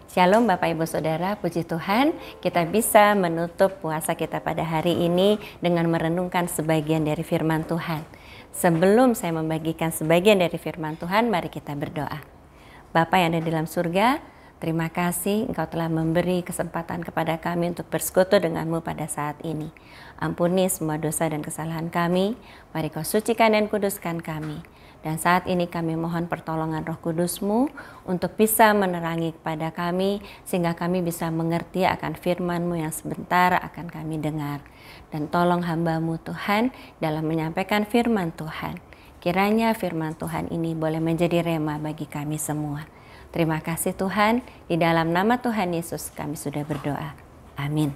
Shalom Bapak Ibu Saudara, puji Tuhan kita bisa menutup puasa kita pada hari ini dengan merenungkan sebagian dari firman Tuhan. Sebelum saya membagikan sebagian dari firman Tuhan, mari kita berdoa. Bapa yang ada di dalam surga, terima kasih Engkau telah memberi kesempatan kepada kami untuk bersekutu denganmu pada saat ini. Ampuni semua dosa dan kesalahan kami, mari Kau sucikan dan kuduskan kami. Dan saat ini kami mohon pertolongan Roh Kudus-Mu untuk bisa menerangi kepada kami sehingga kami bisa mengerti akan firman-Mu yang sebentar akan kami dengar. Dan tolong hamba-Mu Tuhan dalam menyampaikan firman Tuhan. Kiranya firman Tuhan ini boleh menjadi rema bagi kami semua. Terima kasih Tuhan, di dalam nama Tuhan Yesus kami sudah berdoa. Amin.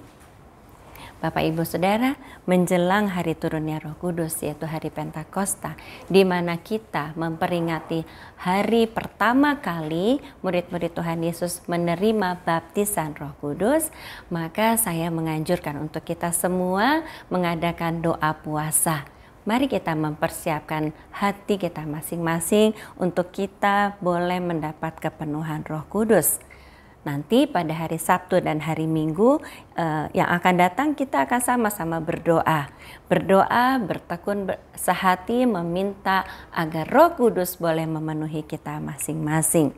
Bapak Ibu Saudara, menjelang hari turunnya Roh Kudus yaitu hari Pentakosta, di mana kita memperingati hari pertama kali murid-murid Tuhan Yesus menerima baptisan Roh Kudus, maka saya menganjurkan untuk kita semua mengadakan doa puasa. Mari kita mempersiapkan hati kita masing-masing untuk kita boleh mendapat kepenuhan Roh Kudus. Nanti pada hari Sabtu dan hari Minggu yang akan datang kita akan sama-sama berdoa. Berdoa, bertekun sehati meminta agar Roh Kudus boleh memenuhi kita masing-masing.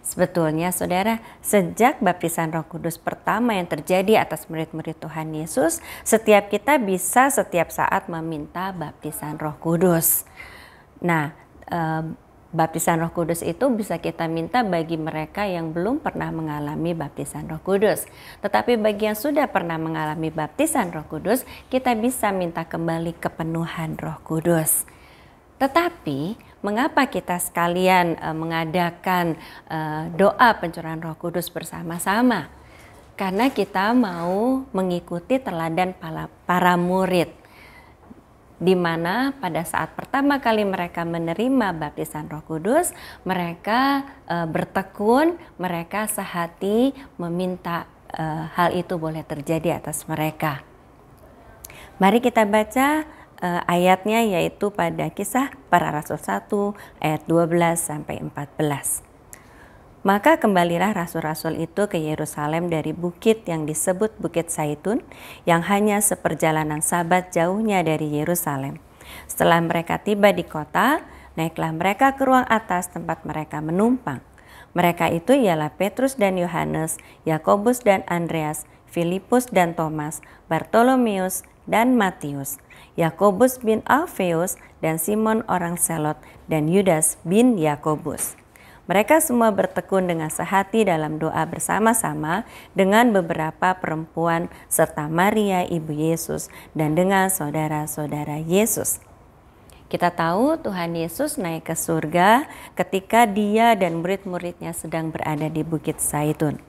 Sebetulnya saudara, sejak baptisan Roh Kudus pertama yang terjadi atas murid-murid Tuhan Yesus, setiap kita bisa setiap saat meminta baptisan Roh Kudus. Nah, baptisan Roh Kudus itu bisa kita minta bagi mereka yang belum pernah mengalami baptisan Roh Kudus. Tetapi bagi yang sudah pernah mengalami baptisan Roh Kudus, kita bisa minta kembali kepenuhan Roh Kudus. Tetapi mengapa kita sekalian mengadakan doa pencurahan Roh Kudus bersama-sama? Karena kita mau mengikuti teladan para murid, di mana pada saat pertama kali mereka menerima baptisan Roh Kudus, mereka bertekun, mereka sehati meminta hal itu boleh terjadi atas mereka. Mari kita baca ayatnya, yaitu pada Kisah Para Rasul 1 ayat 12 sampai 14. Maka kembalilah rasul-rasul itu ke Yerusalem dari bukit yang disebut Bukit Zaitun, yang hanya seperjalanan Sabat jauhnya dari Yerusalem. Setelah mereka tiba di kota, naiklah mereka ke ruang atas tempat mereka menumpang. Mereka itu ialah Petrus dan Yohanes, Yakobus dan Andreas, Filipus dan Thomas, Bartolomeus dan Matius, Yakobus bin Alfeus dan Simon orang Selot, dan Yudas bin Yakobus. Mereka semua bertekun dengan sehati dalam doa bersama-sama dengan beberapa perempuan serta Maria ibu Yesus dan dengan saudara-saudara Yesus. Kita tahu Tuhan Yesus naik ke surga ketika Dia dan murid-muridnya sedang berada di Bukit Zaitun.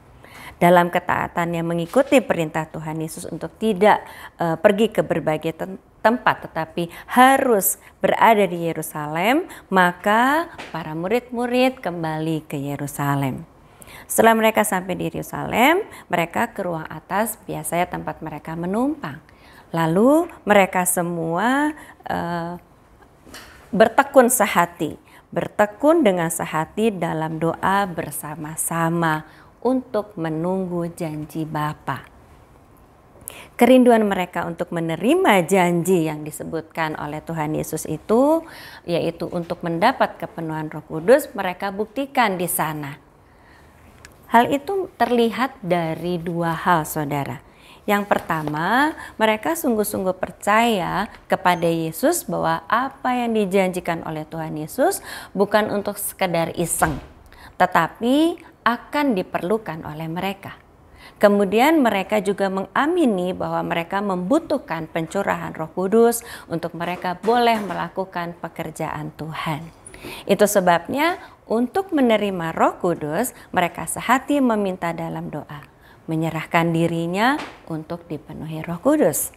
Dalam ketaatannya mengikuti perintah Tuhan Yesus untuk tidak pergi ke berbagai tempat, tetapi harus berada di Yerusalem, maka para murid-murid kembali ke Yerusalem. Setelah mereka sampai di Yerusalem, mereka ke ruang atas, biasanya tempat mereka menumpang. Lalu mereka semua bertekun sehati, bertekun dengan sehati dalam doa bersama-sama untuk menunggu janji Bapa. Kerinduan mereka untuk menerima janji yang disebutkan oleh Tuhan Yesus itu, yaitu untuk mendapat kepenuhan Roh Kudus, mereka buktikan di sana. Hal itu terlihat dari dua hal, saudara. Yang pertama, mereka sungguh-sungguh percaya kepada Yesus bahwa apa yang dijanjikan oleh Tuhan Yesus bukan untuk sekedar iseng, tetapi akan diperlukan oleh mereka. Kemudian mereka juga mengamini bahwa mereka membutuhkan pencurahan Roh Kudus untuk mereka boleh melakukan pekerjaan Tuhan. Itu sebabnya untuk menerima Roh Kudus mereka sehati meminta dalam doa, menyerahkan dirinya untuk dipenuhi Roh Kudus.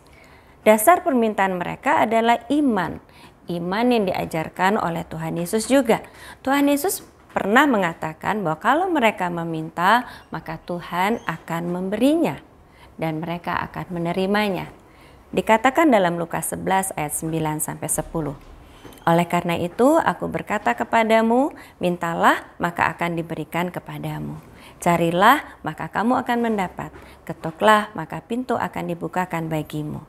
Dasar permintaan mereka adalah iman yang diajarkan oleh Tuhan Yesus juga. Tuhan Yesus pernah mengatakan bahwa kalau mereka meminta, maka Tuhan akan memberinya dan mereka akan menerimanya. Dikatakan dalam Lukas 11 ayat 9 sampai 10. Oleh karena itu, aku berkata kepadamu, mintalah maka akan diberikan kepadamu. Carilah maka kamu akan mendapat. Ketoklah maka pintu akan dibukakan bagimu.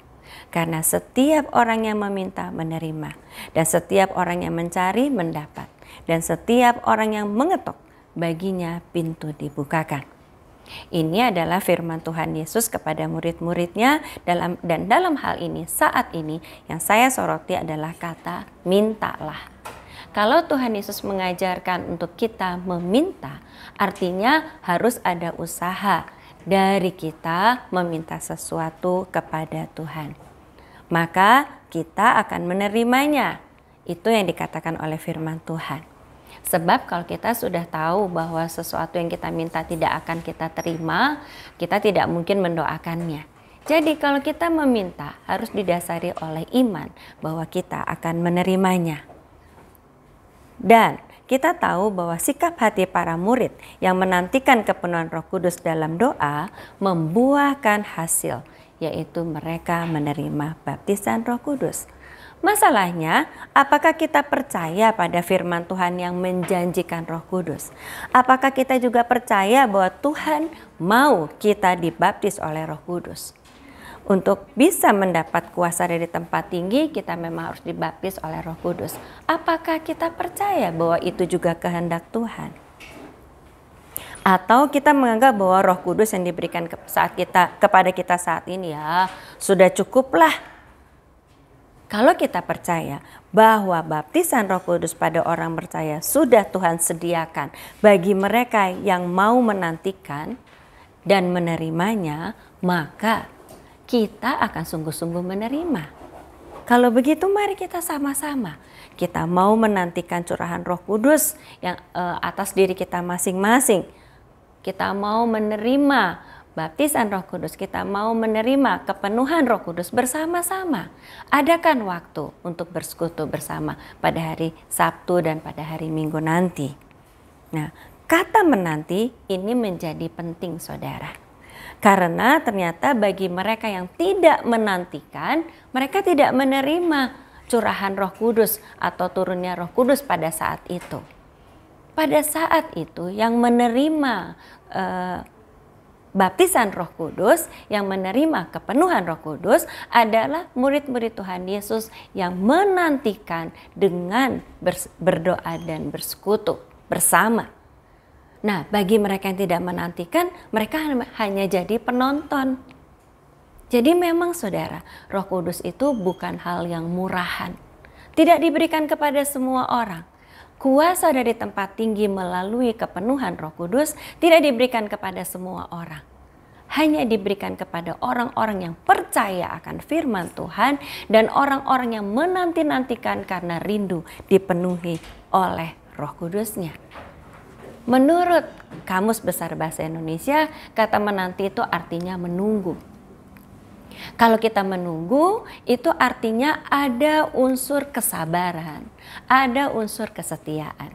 Karena setiap orang yang meminta menerima, dan setiap orang yang mencari mendapat, dan setiap orang yang mengetok baginya pintu dibukakan. Ini adalah firman Tuhan Yesus kepada murid-muridnya dan dalam hal ini saat ini yang saya soroti adalah kata mintalah. Kalau Tuhan Yesus mengajarkan untuk kita meminta, artinya harus ada usaha dari kita meminta sesuatu kepada Tuhan. Maka kita akan menerimanya. Itu yang dikatakan oleh firman Tuhan. Sebab kalau kita sudah tahu bahwa sesuatu yang kita minta tidak akan kita terima, kita tidak mungkin mendoakannya. Jadi kalau kita meminta harus didasari oleh iman bahwa kita akan menerimanya. Dan kita tahu bahwa sikap hati para murid yang menantikan kepenuhan Roh Kudus dalam doa membuahkan hasil, yaitu mereka menerima baptisan Roh Kudus. Masalahnya, apakah kita percaya pada firman Tuhan yang menjanjikan Roh Kudus? Apakah kita juga percaya bahwa Tuhan mau kita dibaptis oleh Roh Kudus? Untuk bisa mendapat kuasa dari tempat tinggi, kita memang harus dibaptis oleh Roh Kudus. Apakah kita percaya bahwa itu juga kehendak Tuhan? Atau kita menganggap bahwa Roh Kudus yang diberikan kepada kita saat ini ya sudah cukuplah. Kalau kita percaya bahwa baptisan Roh Kudus pada orang percaya sudah Tuhan sediakan bagi mereka yang mau menantikan dan menerimanya, maka kita akan sungguh-sungguh menerima. Kalau begitu mari kita sama-sama. Kita mau menantikan curahan Roh Kudus yang atas diri kita masing-masing. Kita mau menerima baptisan Roh Kudus, kita mau menerima kepenuhan Roh Kudus bersama-sama. Adakan waktu untuk bersekutu bersama pada hari Sabtu dan pada hari Minggu nanti. Nah, kata menanti ini menjadi penting saudara. Karena ternyata bagi mereka yang tidak menantikan, mereka tidak menerima curahan Roh Kudus atau turunnya Roh Kudus pada saat itu. Pada saat itu yang menerima baptisan Roh Kudus, yang menerima kepenuhan Roh Kudus adalah murid-murid Tuhan Yesus yang menantikan dengan berdoa dan bersekutu bersama. Nah, bagi mereka yang tidak menantikan, mereka hanya jadi penonton. Jadi memang saudara, Roh Kudus itu bukan hal yang murahan. Tidak diberikan kepada semua orang. Kuasa dari tempat tinggi melalui kepenuhan Roh Kudus tidak diberikan kepada semua orang. Hanya diberikan kepada orang-orang yang percaya akan firman Tuhan dan orang-orang yang menanti-nantikan karena rindu dipenuhi oleh Roh Kudusnya. Menurut Kamus Besar Bahasa Indonesia, kata menanti itu artinya menunggu. Kalau kita menunggu, itu artinya ada unsur kesabaran, ada unsur kesetiaan.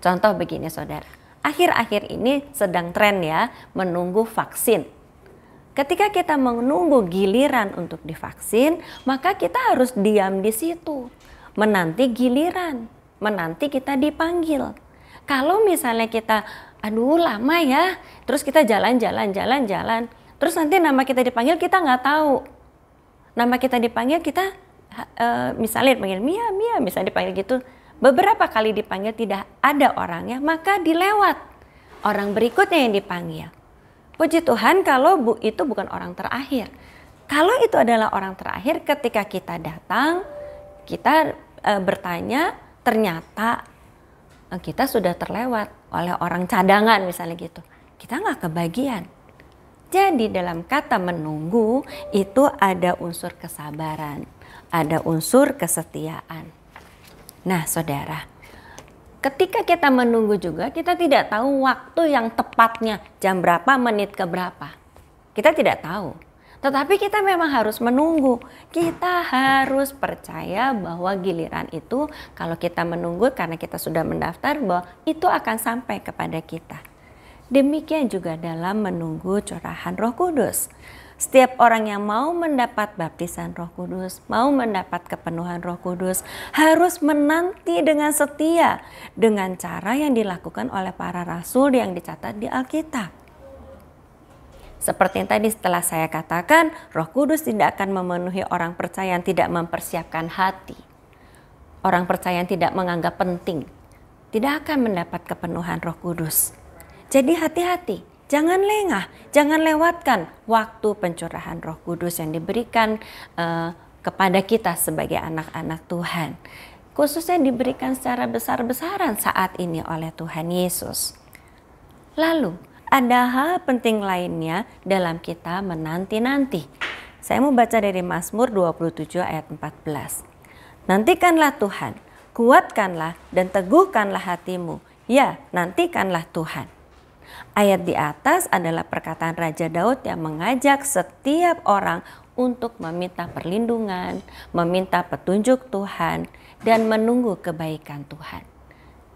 Contoh begini saudara, akhir-akhir ini sedang tren ya, menunggu vaksin. Ketika kita menunggu giliran untuk divaksin, maka kita harus diam di situ, menanti giliran, menanti kita dipanggil. Kalau misalnya kita, aduh lama ya, terus kita jalan-jalan, terus nanti nama kita dipanggil kita nggak tahu. Nama kita dipanggil kita misalnya dipanggil Mia, misalnya dipanggil gitu. Beberapa kali dipanggil tidak ada orangnya, maka dilewat. Orang berikutnya yang dipanggil. Puji Tuhan kalau itu bukan orang terakhir. Kalau itu adalah orang terakhir, ketika kita datang, kita bertanya, ternyata kita sudah terlewat oleh orang cadangan misalnya gitu. Kita nggak kebagian. Jadi dalam kata menunggu itu ada unsur kesabaran, ada unsur kesetiaan. Nah saudara, ketika kita menunggu juga kita tidak tahu waktu yang tepatnya jam berapa, menit ke berapa. Kita tidak tahu. Tetapi kita memang harus menunggu. Kita harus percaya bahwa giliran itu kalau kita menunggu karena kita sudah mendaftar bahwa itu akan sampai kepada kita. Demikian juga dalam menunggu curahan Roh Kudus. Setiap orang yang mau mendapat baptisan Roh Kudus, mau mendapat kepenuhan Roh Kudus, harus menanti dengan setia dengan cara yang dilakukan oleh para rasul yang dicatat di Alkitab. Seperti yang tadi setelah saya katakan, Roh Kudus tidak akan memenuhi orang percaya yang tidak mempersiapkan hati. Orang percaya yang tidak menganggap penting, tidak akan mendapat kepenuhan Roh Kudus. Jadi hati-hati. Jangan lengah, jangan lewatkan waktu pencurahan Roh Kudus yang diberikan kepada kita sebagai anak-anak Tuhan. Khususnya diberikan secara besar-besaran saat ini oleh Tuhan Yesus. Lalu, ada hal penting lainnya dalam kita menanti-nanti. Saya mau baca dari Mazmur 27 ayat 14. Nantikanlah Tuhan, kuatkanlah dan teguhkanlah hatimu. Ya, nantikanlah Tuhan. Ayat di atas adalah perkataan Raja Daud yang mengajak setiap orang untuk meminta perlindungan, meminta petunjuk Tuhan, dan menunggu kebaikan Tuhan.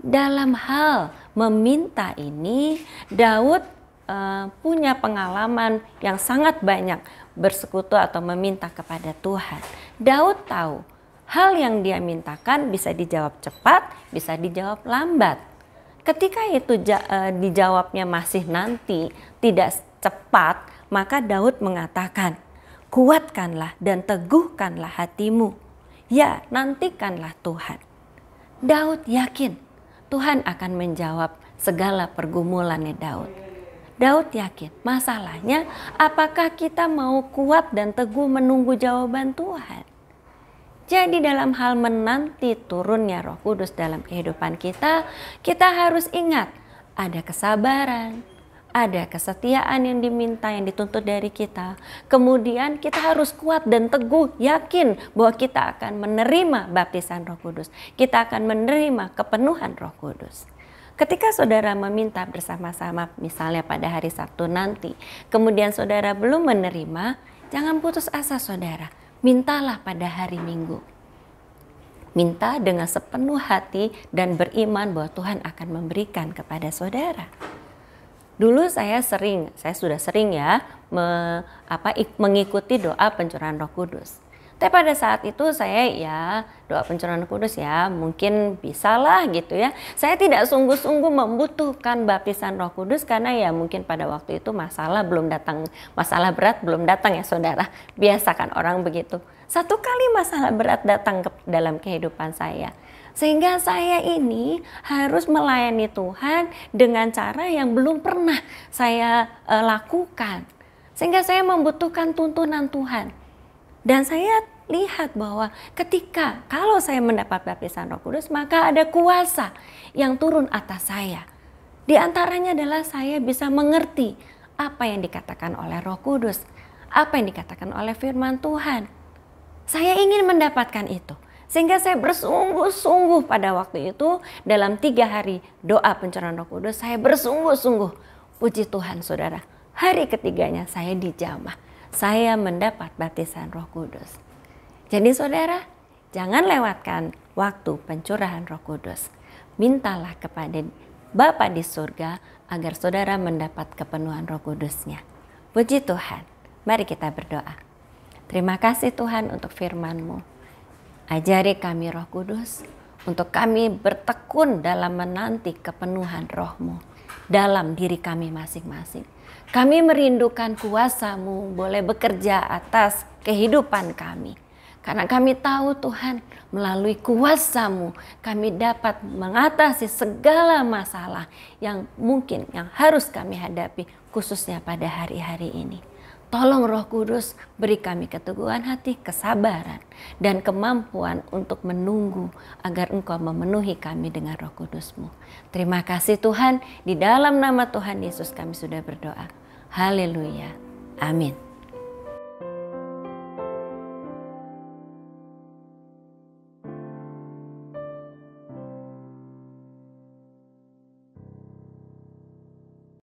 Dalam hal meminta ini, Daud punya pengalaman yang sangat banyak bersekutu atau meminta kepada Tuhan. Daud tahu hal yang dia mintakan bisa dijawab cepat, bisa dijawab lambat. Ketika itu dijawabnya masih nanti, tidak cepat, maka Daud mengatakan, kuatkanlah dan teguhkanlah hatimu. Ya, nantikanlah Tuhan. Daud yakin Tuhan akan menjawab segala pergumulannya Daud. Daud yakin, masalahnya apakah kita mau kuat dan teguh menunggu jawaban Tuhan? Jadi dalam hal menanti turunnya Roh Kudus dalam kehidupan kita, kita harus ingat ada kesabaran, ada kesetiaan yang diminta, yang dituntut dari kita. Kemudian kita harus kuat dan teguh, yakin bahwa kita akan menerima baptisan Roh Kudus. Kita akan menerima kepenuhan Roh Kudus. Ketika saudara meminta bersama-sama, misalnya pada hari Sabtu nanti, kemudian saudara belum menerima, jangan putus asa saudara. Mintalah pada hari Minggu. Minta dengan sepenuh hati dan beriman bahwa Tuhan akan memberikan kepada saudara. Dulu saya sudah sering ya mengikuti doa pencurahan Roh Kudus. Tapi pada saat itu saya doa pencurahan Roh Kudus mungkin bisalah gitu ya. Saya tidak sungguh-sungguh membutuhkan baptisan Roh Kudus karena mungkin pada waktu itu masalah berat belum datang ya saudara. Biasakan orang begitu. Satu kali masalah berat datang dalam kehidupan saya. Sehingga saya ini harus melayani Tuhan dengan cara yang belum pernah saya lakukan. Sehingga saya membutuhkan tuntunan Tuhan. Dan saya lihat bahwa kalau saya mendapat baptisan Roh Kudus, maka ada kuasa yang turun atas saya. Di antaranya adalah saya bisa mengerti apa yang dikatakan oleh Roh Kudus, apa yang dikatakan oleh firman Tuhan. Saya ingin mendapatkan itu. Sehingga saya bersungguh-sungguh pada waktu itu dalam 3 hari doa pencurahan Roh Kudus, saya bersungguh-sungguh. Puji Tuhan saudara, hari ketiganya saya dijamah. Saya mendapat baptisan Roh Kudus. Jadi saudara, jangan lewatkan waktu pencurahan Roh Kudus. Mintalah kepada Bapa di surga agar saudara mendapat kepenuhan Roh Kudusnya. Puji Tuhan, mari kita berdoa. Terima kasih Tuhan untuk firman-Mu. Ajari kami Roh Kudus untuk kami bertekun dalam menanti kepenuhan Roh-Mu dalam diri kami masing-masing. Kami merindukan kuasa-Mu boleh bekerja atas kehidupan kami. Karena kami tahu Tuhan, melalui kuasa-Mu kami dapat mengatasi segala masalah yang mungkin yang harus kami hadapi khususnya pada hari-hari ini. Tolong Roh Kudus beri kami keteguhan hati, kesabaran, dan kemampuan untuk menunggu agar Engkau memenuhi kami dengan Roh Kudus-Mu. Terima kasih Tuhan, di dalam nama Tuhan Yesus kami sudah berdoa. Haleluya. Amin.